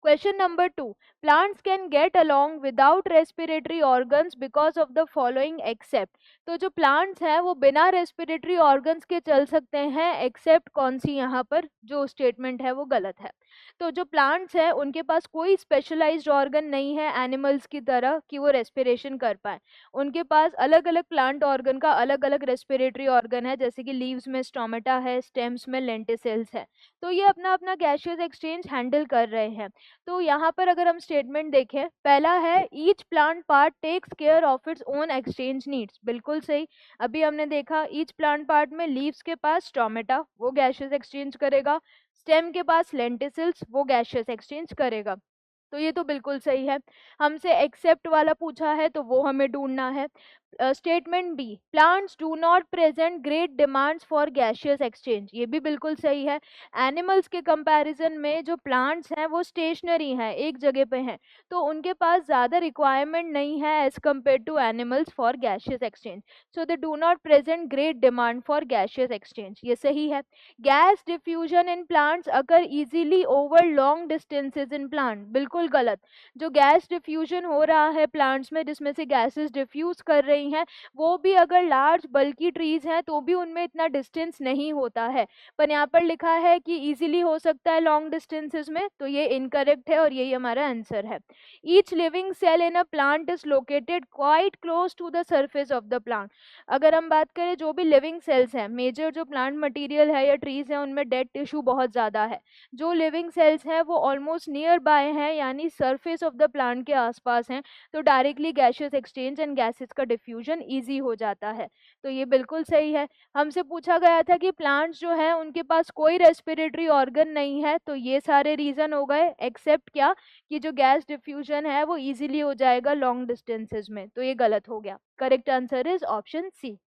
Question number 2. Plants can get along without respiratory organs because of the following except. तो जो plants हैं वो बिना respiratory organs के चल सकते हैं except कौन सी, यहाँ पर जो statement है वो गलत है। तो जो plants हैं उनके पास कोई specialized organ नहीं है animals की तरह कि वो respiration कर पाए। उनके पास अलग अलग प्लांट ऑर्गन का अलग अलग रेस्पिरेटरी ऑर्गन है, जैसे कि लीव्स में स्टोमेटा है, स्टेम्स में लेंटिसेल्स है। तो ये अपना अपना गैशियस एक्सचेंज हैंडल कर रहे हैं। तो यहाँ पर अगर हम स्टेटमेंट देखें, पहला है each plant part takes care of its own exchange needs, बिल्कुल सही। अभी हमने देखा ईच प्लांट पार्ट में लीव्स के पास स्टोमेटा, वो गैशियस एक्सचेंज करेगा। स्टेम के पास लेंटिसिल्स, वो गैशियस एक्सचेंज करेगा। तो ये तो बिल्कुल सही है। हमसे एक्सेप्ट वाला पूछा है तो वो हमें ढूंढना है। Statement B, plants do not present great demands for gaseous exchange, ये भी बिल्कुल सही है। एनिमल्स के कंपैरिजन में जो प्लांट्स हैं वो स्टेशनरी हैं, एक जगह पे हैं, तो उनके पास ज़्यादा रिक्वायरमेंट नहीं है as compared to animals for gaseous exchange. So they do not present great demand for gaseous exchange, ये सही है। Gas diffusion in plants occur easily over long distances in plant, बिल्कुल गलत। जो गैस डिफ्यूजन हो रहा है प्लांट्स में, जिसमें से गैसेस डिफ्यूज कर रही हैं, वो भी अगर लार्ज बल्की ट्रीज हैं तो भी उनमें इतना डिस्टेंस नहीं होता है। पर यहाँ पर लिखा है कि इजीली हो सकता है लॉन्ग डिस्टेंसेस में, तो ये इनकरेक्ट है और यही हमारा आंसर है। Each living cell in a plant is located quite close to the surface of the plant. अगर हम बात करें जो भी लिविंग सेल्स हैं, मेजर जो प्लांट मटीरियल है या ट्रीज है उनमें डेड टिश्यू बहुत ज़्यादा है। जो लिविंग सेल्स हैं वो ऑलमोस्ट नियर बाय हैं, यानी सरफेस ऑफ द प्लांट के आसपास हैं, तो directly gaseous exchange and gases का डिफ्यूजन ईजी हो जाता है। तो ये बिल्कुल सही है। हमसे पूछा गया था कि प्लांट्स जो हैं उनके पास कोई रेस्पिरेटरी ऑर्गन नहीं है, तो ये सारे रीजन हो गए, एक्सेप्ट क्या, कि जो गैस डिफ्यूजन है वो इजीली हो जाएगा लॉन्ग डिस्टेंसेज में, तो ये गलत हो गया। Correct answer is option C.